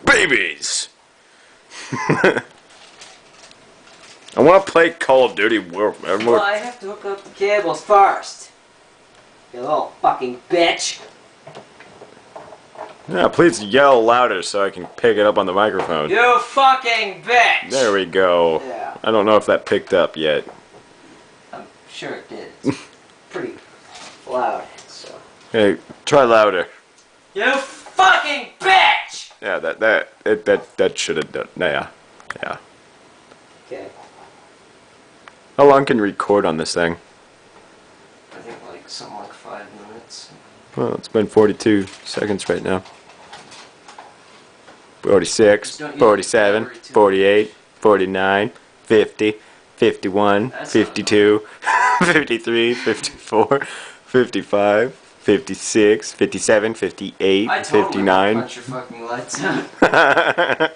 Babies! I want to play Call of Duty World. Well, I have to hook up the cables first. You little fucking bitch. Yeah, please yell louder so I can pick it up on the microphone. You fucking bitch! There we go. Yeah. I don't know if that picked up yet. I'm sure it did. It's pretty loud, so. Hey, try louder. You fucking bitch! Yeah, that should have done. Yeah. Okay. How long can you record on this thing? I think like something like 5 minutes. Well, it's been 42 seconds right now. 46, 47, 48, 49, 50, 51, 52, 53, 54, 55, 56, 57, 58, 59. Punch your fucking lights out.